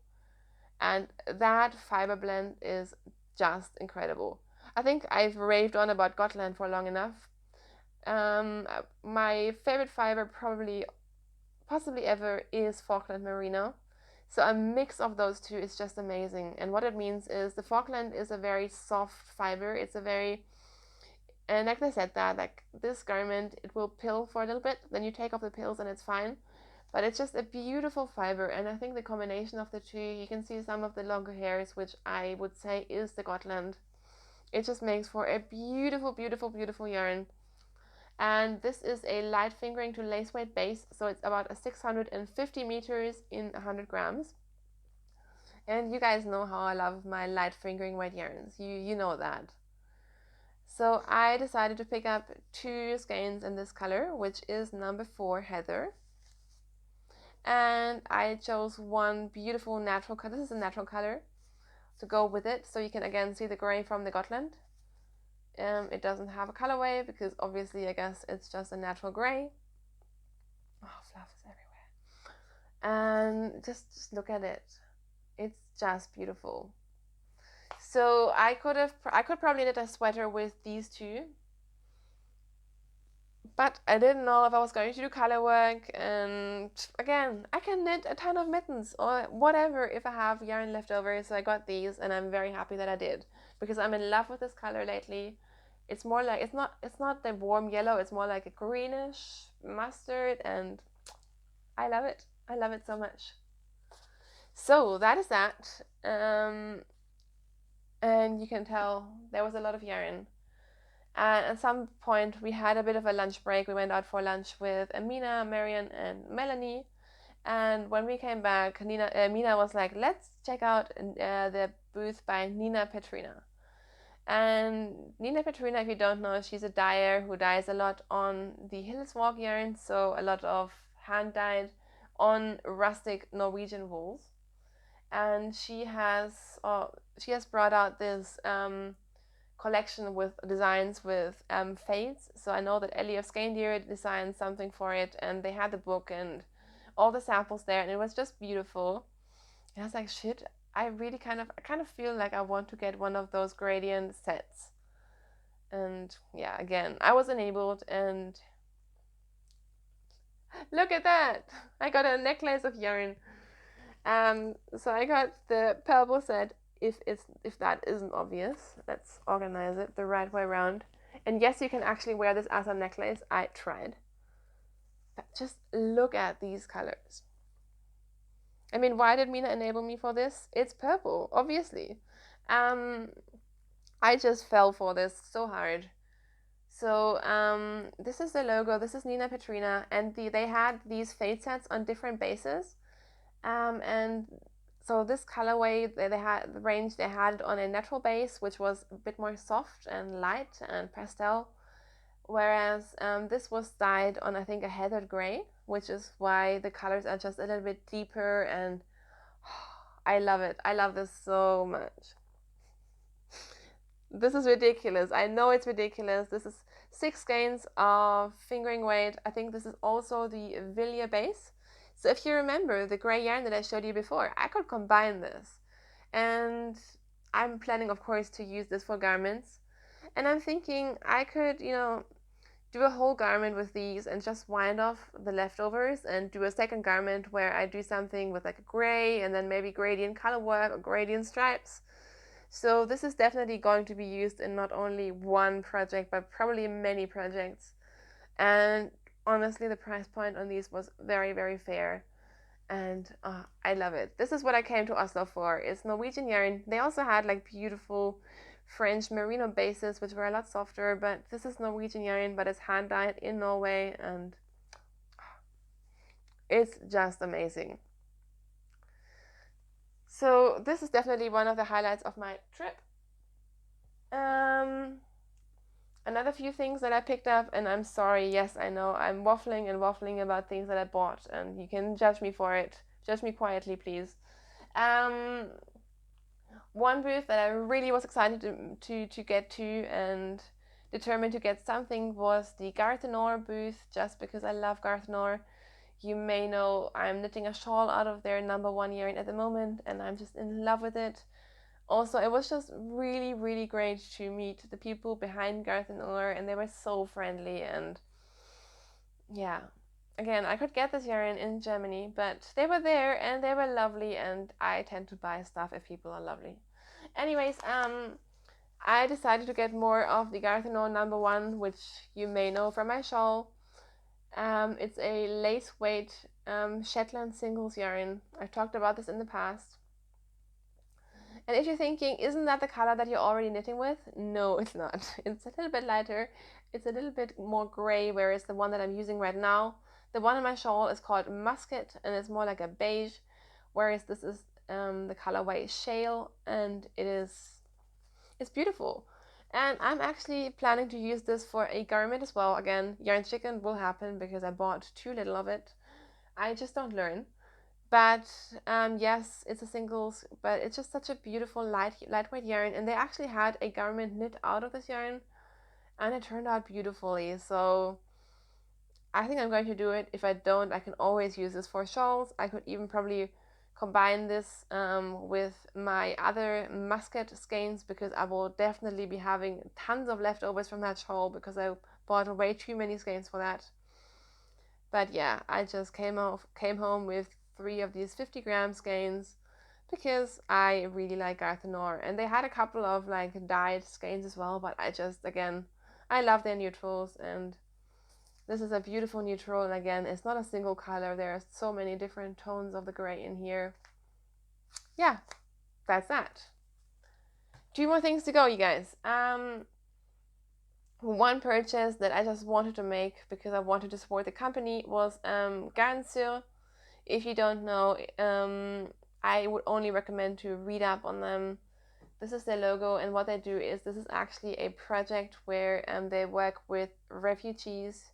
And that fiber blend is just incredible. I think I've raved on about Gotland for long enough. My favorite fiber possibly ever is Falkland Merino. So a mix of those two is just amazing. And what it means is the Falkland is a very soft fiber. It's a very, and like I said, that like this garment, it will pill for a little bit, then you take off the pills and it's fine. But it's just a beautiful fiber, and I think the combination of the two, you can see some of the longer hairs, which I would say is the Gotland. It just makes for a beautiful, beautiful, beautiful yarn. And this is a light fingering to lace weight base, so it's about 650 meters in 100 grams. And you guys know how I love my light fingering weight yarns. You know that. So I decided to pick up 2 skeins in this color, which is number 4 Heather. And I chose one beautiful natural color. This is a natural color to go with it, so you can again see the gray from the Gotland. It doesn't have a colorway because obviously I guess it's just a natural gray. Oh, fluff is everywhere. And just look at it. It's just beautiful. So I could probably knit a sweater with these two, but I didn't know if I was going to do color work. And again, I can knit a ton of mittens or whatever if I have yarn left over. So I got these, and I'm very happy that I did, because I'm in love with this color lately. It's more like, it's not the warm yellow, it's more like a greenish mustard, and I love it. I love it so much. So that is that. And you can tell there was a lot of yarn. And at some point we had a bit of a lunch break. We went out for lunch with Amina, Marian, and Melanie. And when we came back, Mina was like, let's check out the booth by Nina Petrina. And Nina Petrina, if you don't know, she's a dyer who dyes a lot on the Hillswalk yarn, so a lot of hand dyed on rustic Norwegian wools. And she has brought out this collection with designs with fades. So I know that Ellie of Skandir designed something for it, and they had the book and all the samples there, and it was just beautiful. And I was like, shit, I really kind of feel like I want to get one of those gradient sets. And yeah, again, I was enabled, and look at that! I got a necklace of yarn. So I got the purple set. If that isn't obvious, let's organize it the right way around. And yes, you can actually wear this as a necklace. I tried. But just look at these colors. I mean, why did Mina enable me for this? It's purple, obviously. I just fell for this so hard. So this is the logo. This is Nina Petrina, and they had these fade sets on different bases. And so this colorway, they had the range, they had it on a natural base, which was a bit more soft and light and pastel, whereas this was dyed on, I think, a heathered gray, which is why the colors are just a little bit deeper, and I love it. I love this so much. This is ridiculous. I know it's ridiculous. This is 6 skeins of fingering weight. I think this is also the Vilja base. So if you remember the gray yarn that I showed you before, I could combine this. And I'm planning, of course, to use this for garments. And I'm thinking I could, do a whole garment with these and just wind off the leftovers and do a second garment where I do something with like a gray and then maybe gradient color work or gradient stripes. So this is definitely going to be used in not only one project, but probably many projects. And honestly, the price point on these was very, very fair. And I love it. This is what I came to Oslo for. It's Norwegian yarn. They also had like beautiful French merino bases, which were a lot softer, but this is Norwegian yarn, but it's hand dyed in Norway, and It's just amazing. So this is definitely one of the highlights of my trip. Another few things that I picked up, and I'm sorry, yes, I know I'm waffling and waffling about things that I bought, and you can judge me for it. Judge me quietly, please. Um, One booth that I really was excited to get to and determined to get something was the Garthenor booth, just because I love Garthenor. You may know I'm knitting a shawl out of their #1 yarn at the moment, and I'm just in love with it. Also, it was just really, really great to meet the people behind Garthenor, and they were so friendly. And yeah, again, I could get this yarn in Germany, but they were there and they were lovely, and I tend to buy stuff if people are lovely. Anyways, I decided to get more of the Garthenor #1, which you may know from my shawl. It's a lace weight Shetland singles yarn. I've talked about this in the past. And if you're thinking, isn't that the color that you're already knitting with? No, it's not. It's a little bit lighter. It's a little bit more gray, whereas the one that I'm using right now, the one in my shawl is called Musket, and it's more like a beige, whereas this is the colorway Shawl, and it's beautiful. And I'm actually planning to use this for a garment as well. Again, yarn chicken will happen because I bought too little of it. I just don't learn. But yes, it's a singles, but it's just such a beautiful lightweight yarn, and they actually had a garment knit out of this yarn, and it turned out beautifully. So I think I'm going to do it. If I don't, I can always use this for shawls. I could even probably combine this with my other musket skeins, because I will definitely be having tons of leftovers from that shawl because I bought way too many skeins for that. But yeah, I just came home with 3 of these 50-gram skeins because I really like Garthenor, and they had a couple of like dyed skeins as well, but I love their neutrals, and this is a beautiful neutral, and again, it's not a single color. There are so many different tones of the gray in here. Yeah, that's that. 2 more things to go, you guys. One purchase that I just wanted to make because I wanted to support the company was Garnsur. If you don't know, I would only recommend to read up on them. This is their logo, and what they do is this is actually a project where they work with refugees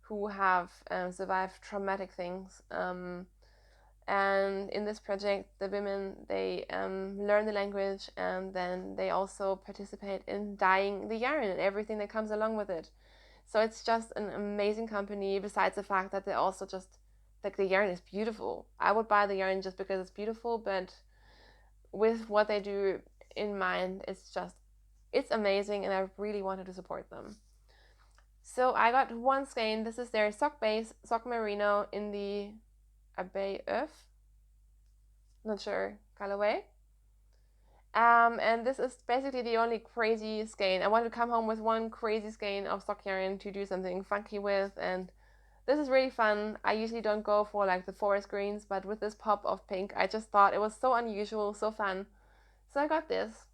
who have survived traumatic things. And in this project, the women, they learn the language, and then they also participate in dyeing the yarn and everything that comes along with it. So it's just an amazing company, besides the fact that they also just, like, the yarn is beautiful. I would buy the yarn just because it's beautiful, but with what they do in mind, it's amazing, and I really wanted to support them. So I got one skein. This is their sock base, sock merino in the Abbey Earth, not sure colorway. And this is basically the only crazy skein. I wanted to come home with one crazy skein of sock yarn to do something funky with, and this is really fun. I usually don't go for like the forest greens, but with this pop of pink, I just thought it was so unusual, so fun. So I got this.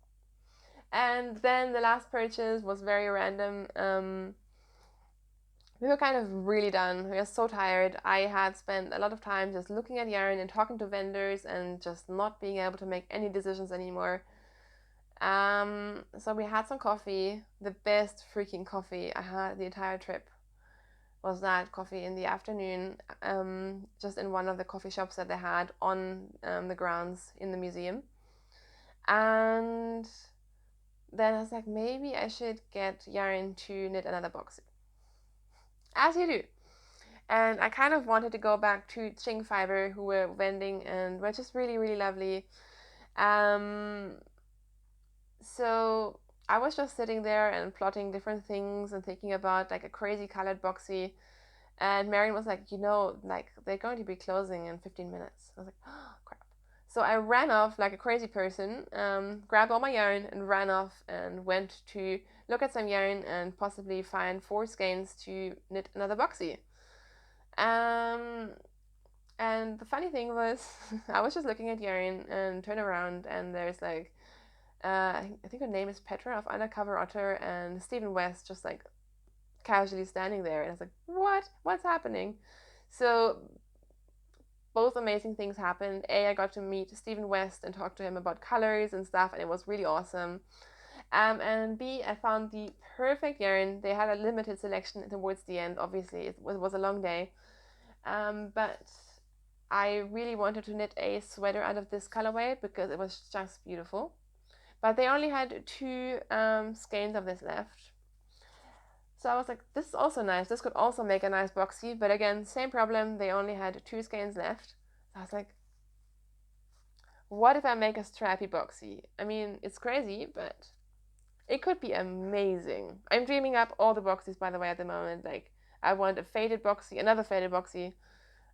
And then the last purchase was very random. We were kind of really done. We were so tired. I had spent a lot of time just looking at yarn and talking to vendors and just not being able to make any decisions anymore. So we had some coffee. The best freaking coffee I had the entire trip was that coffee in the afternoon, just in one of the coffee shops that they had on the grounds in the museum. And then I was like, maybe I should get yarn to knit another box. As you do. And I kind of wanted to go back to Ching Fiber, who were vending and were just really, really lovely. So I was just sitting there and plotting different things and thinking about like a crazy colored boxy. And Marion was like, like they're going to be closing in 15 minutes. I was like, oh, crap. So I ran off like a crazy person, grabbed all my yarn and ran off and went to look at some yarn and possibly find 4 skeins to knit another boxy. And the funny thing was, I was just looking at yarn and turn around, and there's like, I think her name is Petra of Undercover Otter, and Stephen West just like casually standing there, and I was like, what? What's happening? So both amazing things happened. I got to meet Stephen West and talk to him about colors and stuff, and it was really awesome. And B, I found the perfect yarn. They had a limited selection towards the end. Obviously, it was a long day, but I really wanted to knit a sweater out of this colorway because it was just beautiful. But they only had 2 skeins of this left. So I was like, this is also nice. This could also make a nice boxy. But again, same problem. They only had 2 skeins left. So I was like, what if I make a strappy boxy? I mean, it's crazy, but it could be amazing. I'm dreaming up all the boxies, by the way, at the moment. Like, I want a faded boxy, another faded boxy.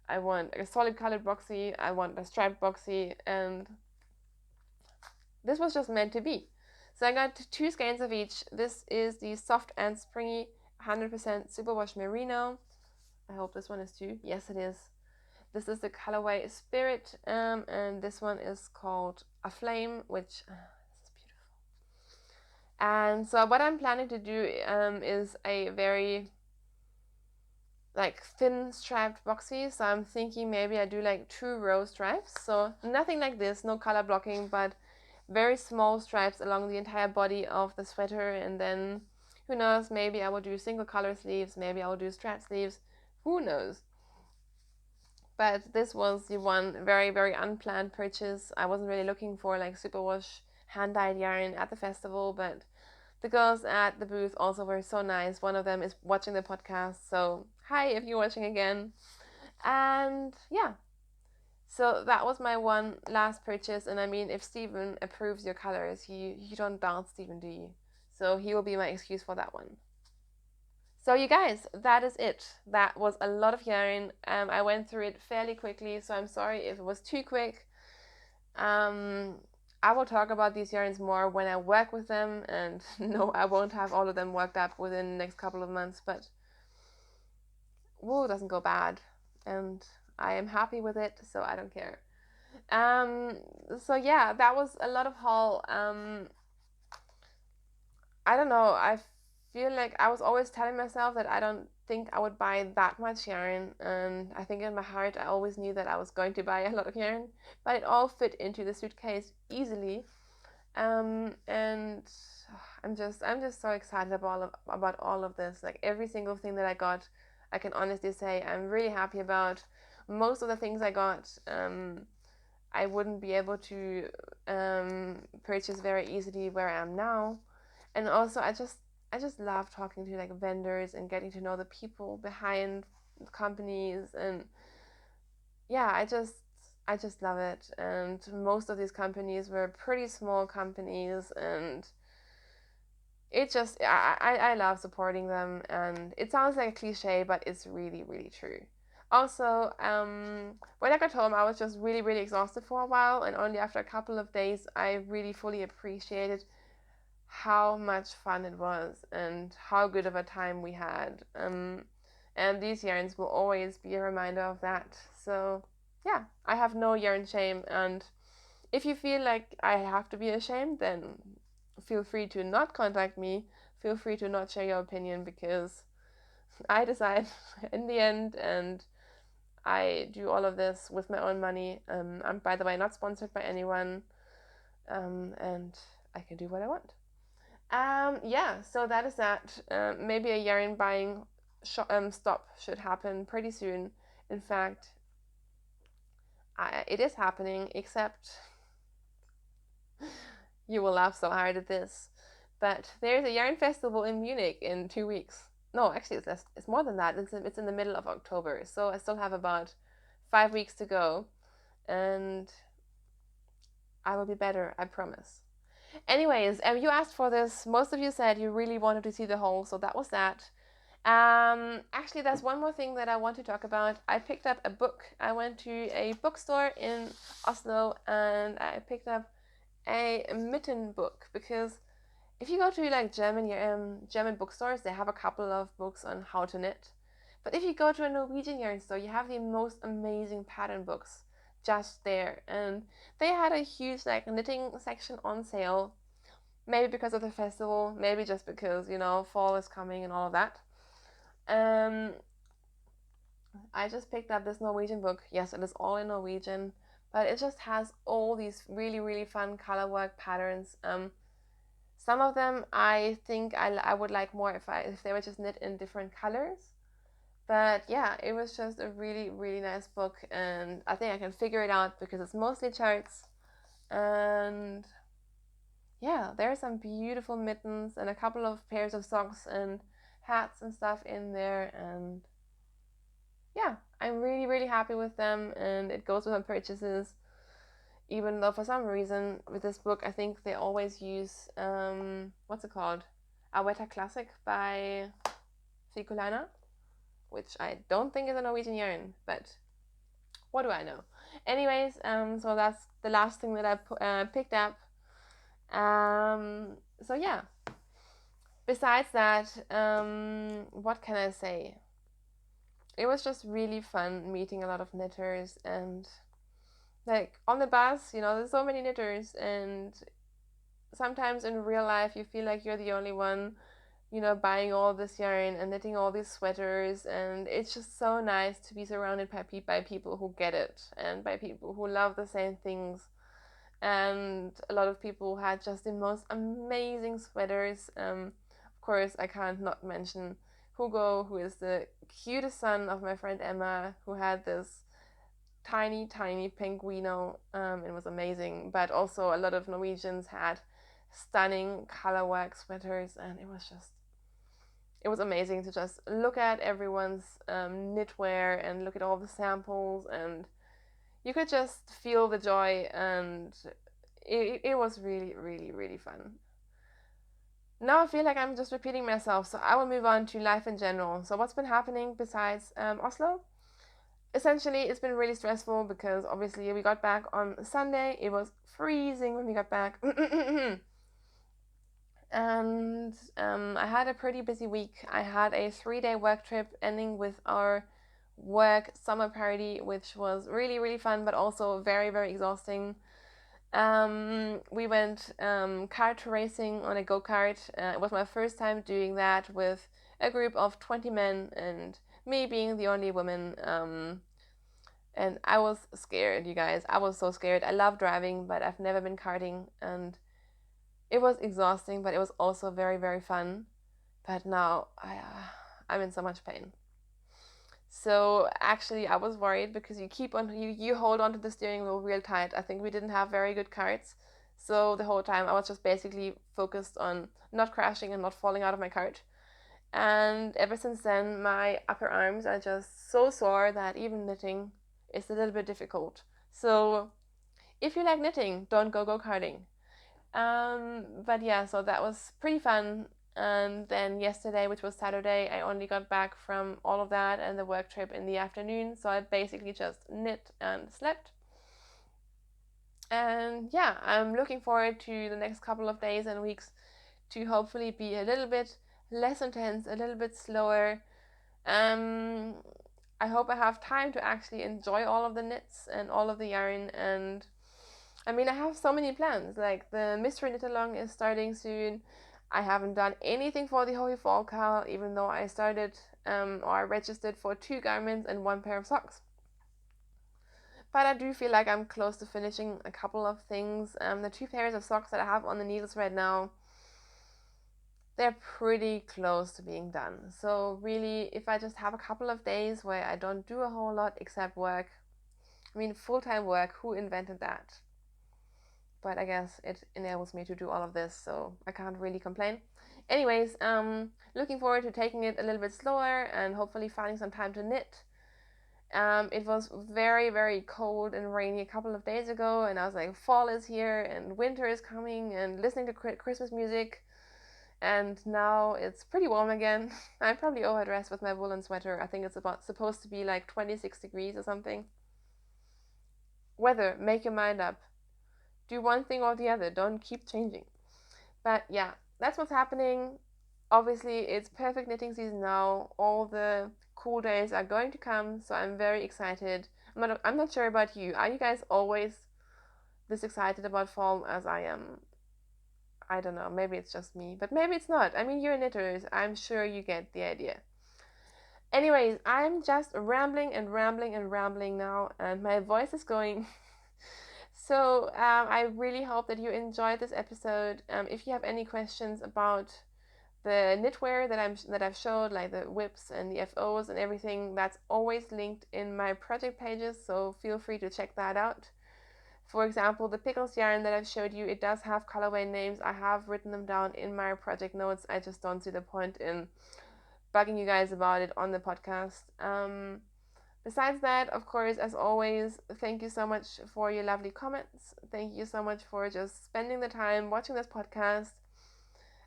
I want a solid colored boxy. I want a striped boxy. And this was just meant to be. So I got 2 skeins of each. This is the soft and springy 100% superwash merino. I hope this one is too. Yes, it is. This is the colorway Spirit, and this one is called Aflame, which this is beautiful. And so what I'm planning to do is a very like thin striped boxy. So I'm thinking maybe I do like 2 row stripes. So nothing like this, no color blocking, but very small stripes along the entire body of the sweater. And then who knows, maybe I will do single color sleeves, maybe I will do strap sleeves, who knows. But this was the one very, very unplanned purchase. I wasn't really looking for like superwash hand-dyed yarn at the festival, but the girls at the booth also were so nice. One of them is watching the podcast, so hi if you're watching again. And yeah, so that was my one last purchase. And I mean, if Stephen approves your colors, you don't doubt Stephen, do you? So he will be my excuse for that one. So you guys, that is it. That was a lot of yarn. I went through it fairly quickly, so I'm sorry if it was too quick. I will talk about these yarns more when I work with them, and no, I won't have all of them worked up within the next couple of months, but wool doesn't go bad, and I am happy with it, so I don't care. So yeah, that was a lot of haul. I don't know, I feel like I was always telling myself that I don't think I would buy that much yarn, and I think in my heart I always knew that I was going to buy a lot of yarn, but it all fit into the suitcase easily. And I'm just so excited about all of this. Like every single thing that I got, I can honestly say I'm really happy about. Most of the things I got, I wouldn't be able to purchase very easily where I am now. And also, I just love talking to like vendors and getting to know the people behind companies, and yeah, I just love it. And most of these companies were pretty small companies, and it just I love supporting them. And it sounds like a cliche, but it's really, really true. Also, when I got home, I was just really, really exhausted for a while, and only after a couple of days, I really fully appreciated how much fun it was and how good of a time we had. And these yarns will always be a reminder of that. So, yeah, I have no yarn shame. And if you feel like I have to be ashamed, then feel free to not contact me. Feel free to not share your opinion, because I decide in the end, and I do all of this with my own money. I'm, by the way, not sponsored by anyone, and I can do what I want. Yeah, so that is that. Maybe a yarn buying stop should happen pretty soon. In fact, it is happening, except you will laugh so hard at this. But there's a yarn festival in Munich in 2 weeks. No, actually, it's less. It's more than that. It's in the middle of October, so I still have about 5 weeks to go, and I will be better. I promise. Anyways, you asked for this. Most of you said you really wanted to see the haul, so that was that. Actually, there's one more thing that I want to talk about. I picked up a book. I went to a bookstore in Oslo, and I picked up a mitten book, because if you go to like German bookstores, they have a couple of books on how to knit. But if you go to a Norwegian yarn store, you have the most amazing pattern books just there. And they had a huge like knitting section on sale. Maybe because of the festival, maybe just because, fall is coming and all of that. I just picked up this Norwegian book. Yes, it is all in Norwegian, but it just has all these really, really fun color work patterns. Some of them I think I would like more if they were just knit in different colors. But yeah, it was just a really, really nice book, and I think I can figure it out because it's mostly charts. And yeah, there are some beautiful mittens and a couple of pairs of socks and hats and stuff in there. And yeah, I'm really, really happy with them, and it goes with my purchases. Even though for some reason with this book, I think they always use what's it called, Aweta Classic by Fikulana, which I don't think is a Norwegian yarn, but what do I know? Anyways, so that's the last thing that I picked up. So yeah. Besides that, what can I say? It was just really fun meeting a lot of knitters, and like on the bus, there's so many knitters, and sometimes in real life you feel like you're the only one, buying all this yarn and knitting all these sweaters, and it's just so nice to be surrounded by people who get it and by people who love the same things. And a lot of people had just the most amazing sweaters. Of course, I can't not mention Hugo, who is the cutest son of my friend Emma, who had this tiny, tiny pinguino. It was amazing. But also, a lot of Norwegians had stunning colorwork sweaters, and it was amazing to just look at everyone's knitwear and look at all the samples, and you could just feel the joy, and it was really, really, really fun. Now I feel like I'm just repeating myself, so I will move on to life in general. So what's been happening besides Oslo? Essentially, it's been really stressful because obviously we got back on Sunday. It was freezing when we got back. And I had a pretty busy week. I had a 3-day work trip ending with our work summer party, which was really, really fun, but also very, very exhausting. We went kart racing on a go-kart. It was my first time doing that with a group of 20 men and me being the only woman. And I was scared, you guys. I was so scared. I love driving, but I've never been karting, and it was exhausting, but it was also very, very fun. But now I'm in so much pain. So actually, I was worried because you hold on to the steering wheel real tight. I think we didn't have very good carts, so the whole time I was just basically focused on not crashing and not falling out of my cart. And ever since then, my upper arms are just so sore that even knitting is a little bit difficult. So if you like knitting, don't go karting. But yeah, so that was pretty fun. And then yesterday, which was Saturday, I only got back from all of that and the work trip in the afternoon. So I basically just knit and slept. And yeah, I'm looking forward to the next couple of days and weeks to hopefully be a little bit less intense, a little bit slower. I hope I have time to actually enjoy all of the knits and all of the yarn. And I mean, I have so many plans. Like the mystery knit along is starting soon. I haven't done anything for the Holy Fall Cow, even though I started or I registered for 2 garments and 1 pair of socks. But I do feel like I'm close to finishing a couple of things. The 2 pairs of socks that I have on the needles right now, they're pretty close to being done. So really, if I just have a couple of days where I don't do a whole lot except work, I mean, full-time work, who invented that? But I guess it enables me to do all of this, so I can't really complain. Anyways, looking forward to taking it a little bit slower and hopefully finding some time to knit. It was very, very cold and rainy a couple of days ago, and I was like, fall is here and winter is coming, and listening to Christmas music. And now it's pretty warm again. I probably overdressed with my woolen sweater. I think it's supposed to be like 26 degrees or something. Weather, make your mind up. Do one thing or the other. Don't keep changing. But yeah, that's what's happening. Obviously, it's perfect knitting season now. All the cool days are going to come, so I'm very excited. I'm not sure about you. Are you guys always this excited about fall as I am? I don't know. Maybe it's just me, but maybe it's not. I mean, you're knitters. I'm sure you get the idea. Anyways, I'm just rambling and rambling and rambling now, and my voice is going. So I really hope that you enjoyed this episode. If you have any questions about the knitwear that I've showed, like the whips and the FOs and everything, that's always linked in my project pages, so feel free to check that out. For example, the pickles yarn that I've showed you, it does have colorway names. I have written them down in my project notes. I just don't see the point in bugging you guys about it on the podcast. Besides that, of course, as always, thank you so much for your lovely comments. Thank you so much for just spending the time watching this podcast.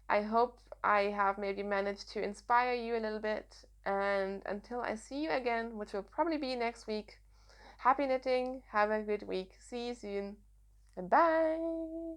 I hope I have maybe managed to inspire you a little bit. And until I see you again, which will probably be next week, happy knitting, have a good week. See you soon, and bye!